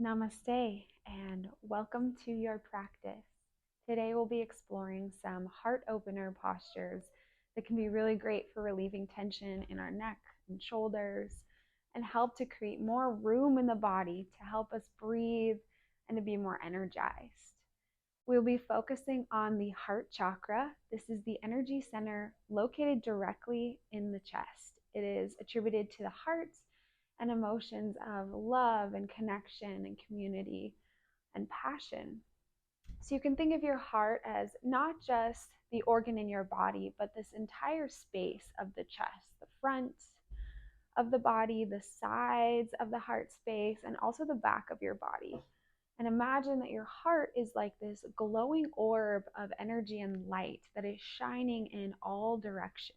Namaste and welcome to your practice. Today we'll be exploring some heart opener postures that can be really great for relieving tension in our neck and shoulders and help to create more room in the body to help us breathe and to be more energized. We'll be focusing on the heart chakra. This is the energy center located directly in the chest. It is attributed to the heart and emotions of love and connection and community and passion. So you can think of your heart as not just the organ in your body, but this entire space of the chest, the front of the body, the sides of the heart space, and also the back of your body. And imagine that your heart is like this glowing orb of energy and light that is shining in all directions.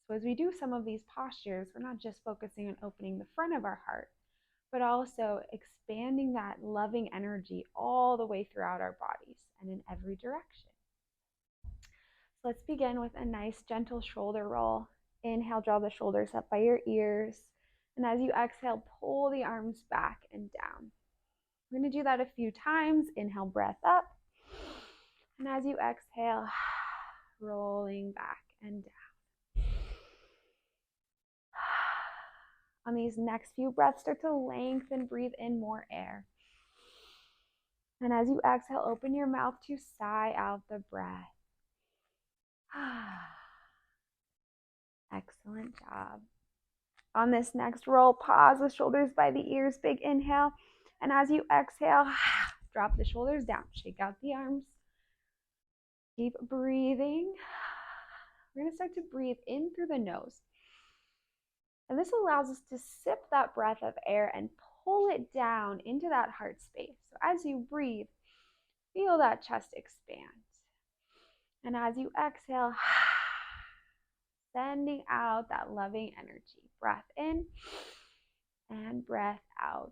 So as we do some of these postures, we're not just focusing on opening the front of our heart, but also expanding that loving energy all the way throughout our bodies and in every direction. So let's begin with a nice gentle shoulder roll. Inhale, draw the shoulders up by your ears. And as you exhale, pull the arms back and down. We're going to do that a few times. Inhale, breath up. And as you exhale, rolling back and down. On these next few breaths, start to lengthen, breathe in more air. And as you exhale, open your mouth to sigh out the breath. Excellent job. On this next roll, pause the shoulders by the ears, big inhale. And as you exhale, drop the shoulders down, shake out the arms. Keep breathing. We're going to start to breathe in through the nose. And this allows us to sip that breath of air and pull it down into that heart space. So as you breathe, feel that chest expand. And as you exhale, sending out that loving energy. Breath in and breath out.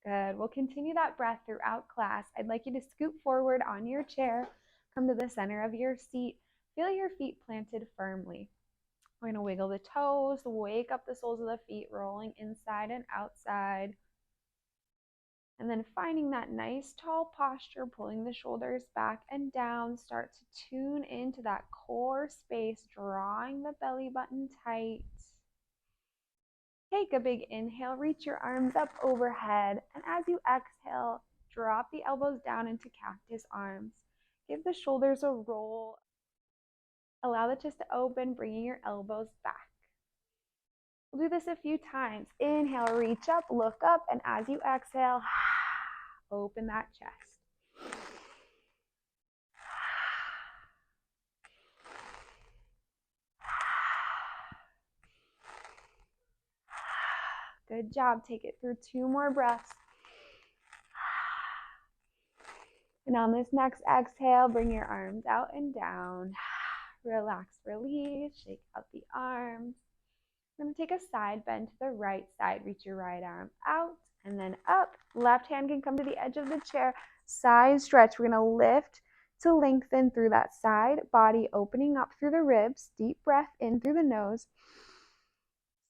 Good. We'll continue that breath throughout class. I'd like you to scoot forward on your chair, come to the center of your seat, feel your feet planted firmly. We're going to wiggle the toes, wake up the soles of the feet, rolling inside and outside. And then finding that nice tall posture, pulling the shoulders back and down. Start to tune into that core space, drawing the belly button tight. Take a big inhale, reach your arms up overhead. And as you exhale, drop the elbows down into cactus arms. Give the shoulders a roll. Allow the chest to open, bringing your elbows back. We'll do this a few times. Inhale, reach up, look up, and as you exhale, open that chest. Good job. Take it through 2 more breaths. And on this next exhale, bring your arms out and down. Relax, release, shake out the arms. We're going to take a side bend to the right side. Reach your right arm out and then up. Left hand can come to the edge of the chair. Side stretch. We're going to lift to lengthen through that side. Body opening up through the ribs. Deep breath in through the nose.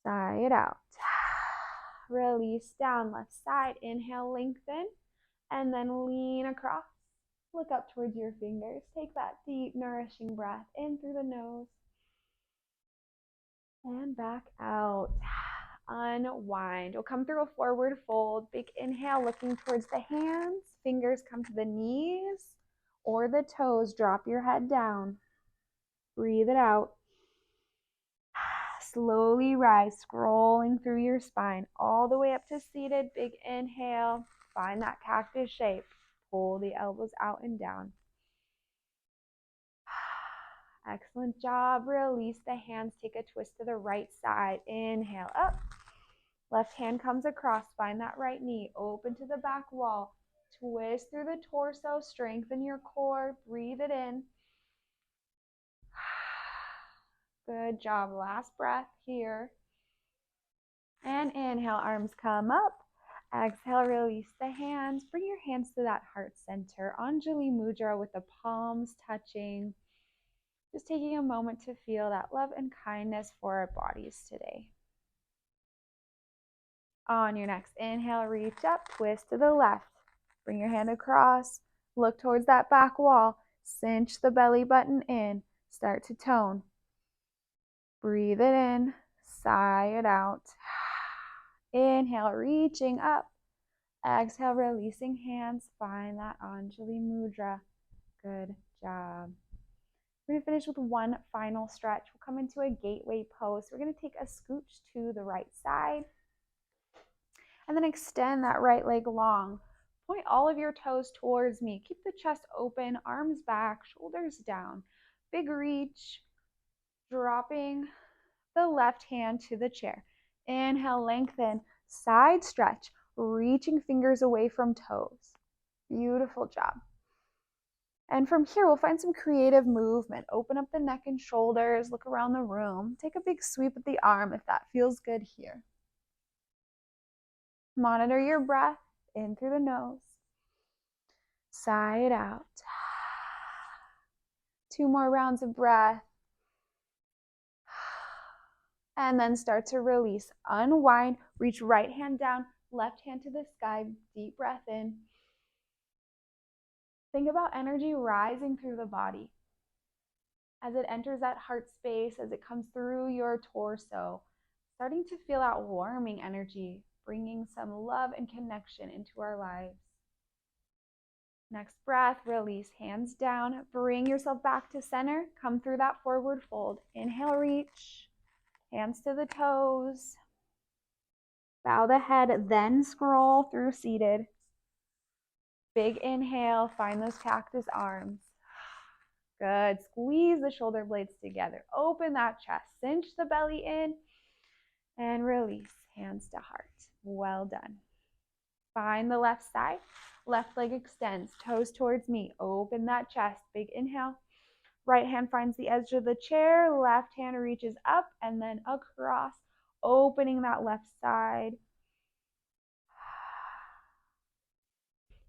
Sigh it out. Release down. Left side. Inhale, lengthen. And then lean across. Look up towards your fingers. Take that deep, nourishing breath in through the nose. And back out. Unwind. We'll come through a forward fold. Big inhale, looking towards the hands. Fingers come to the knees or the toes. Drop your head down. Breathe it out. Slowly rise, scrolling through your spine all the way up to seated. Big inhale. Find that cactus shape. Pull the elbows out and down. Excellent job. Release the hands. Take a twist to the right side. Inhale up. Left hand comes across. Find that right knee. Open to the back wall. Twist through the torso. Strengthen your core. Breathe it in. Good job. Last breath here. And inhale. Arms come up. Exhale, release the hands. Bring your hands to that heart center. Anjali Mudra with the palms touching. Just taking a moment to feel that love and kindness for our bodies today. On your next inhale, reach up, twist to the left. Bring your hand across, look towards that back wall, cinch the belly button in, start to tone. Breathe it in, sigh it out. Inhale, reaching up. Exhale, releasing hands. Find that Anjali Mudra. Good job. We're going to finish with one final stretch. We'll come into a gateway pose. We're going to take a scooch to the right side and then extend that right leg long. Point all of your toes towards me. Keep the chest open, arms back, shoulders down. Big reach, dropping the left hand to the chair. Inhale, lengthen, side stretch, reaching fingers away from toes. Beautiful job. And from here, we'll find some creative movement. Open up the neck and shoulders, look around the room. Take a big sweep at the arm if that feels good here. Monitor your breath in through the nose. Sigh it out. 2 more rounds of breath. And then start to release. Unwind, reach right hand down, left hand to the sky. Deep breath in. Think about energy rising through the body. As it enters that heart space, as it comes through your torso, starting to feel that warming energy, bringing some love and connection into our lives. Next breath, release, hands down, bring yourself back to center, come through that forward fold. Inhale, reach, hands to the toes, bow the head, then scroll through seated. Big inhale, find those cactus arms. Good, squeeze the shoulder blades together, open that chest, cinch the belly in, and release, hands to heart. Well done. Find the left side, left leg extends, toes towards me, open that chest, big inhale. Right hand finds the edge of the chair, left hand reaches up and then across, opening that left side.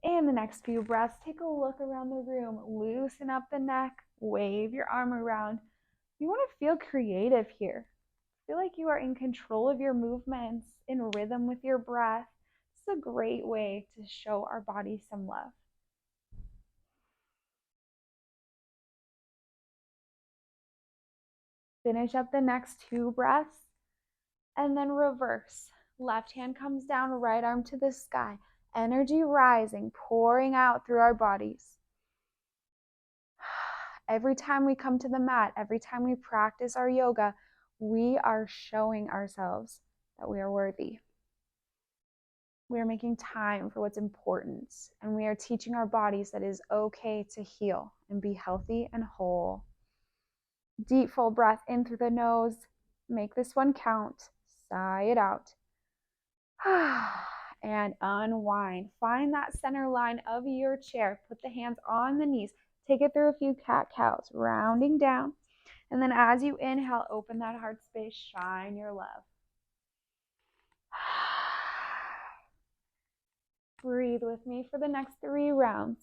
And the next few breaths, take a look around the room, loosen up the neck, wave your arm around. You want to feel creative here. Feel like you are in control of your movements, in rhythm with your breath. It's a great way to show our body some love. Finish up the next 2 breaths and then reverse. Left hand comes down, right arm to the sky. Energy rising, pouring out through our bodies. Every time we come to the mat, every time we practice our yoga, we are showing ourselves that we are worthy. We are making time for what's important, and we are teaching our bodies that it is okay to heal and be healthy and whole. Deep full breath in through the nose. Make this one count. Sigh it out. And unwind. Find that center line of your chair. Put the hands on the knees. Take it through a few cat-cows, rounding down. And then as you inhale, open that heart space, shine your love. Breathe with me for the next 3 rounds.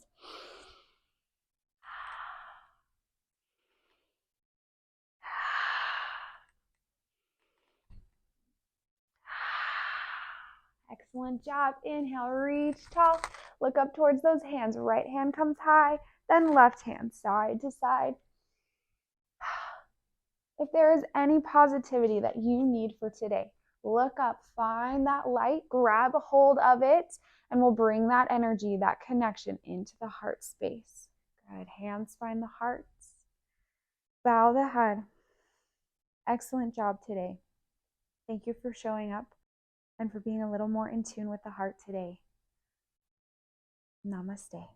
Excellent job. Inhale, reach tall. Look up towards those hands. Right hand comes high, then left hand, side to side. If there is any positivity that you need for today, look up, find that light, grab a hold of it, and we'll bring that energy, that connection into the heart space. Good. Hands find the hearts. Bow the head. Excellent job today. Thank you for showing up and for being a little more in tune with the heart today. Namaste.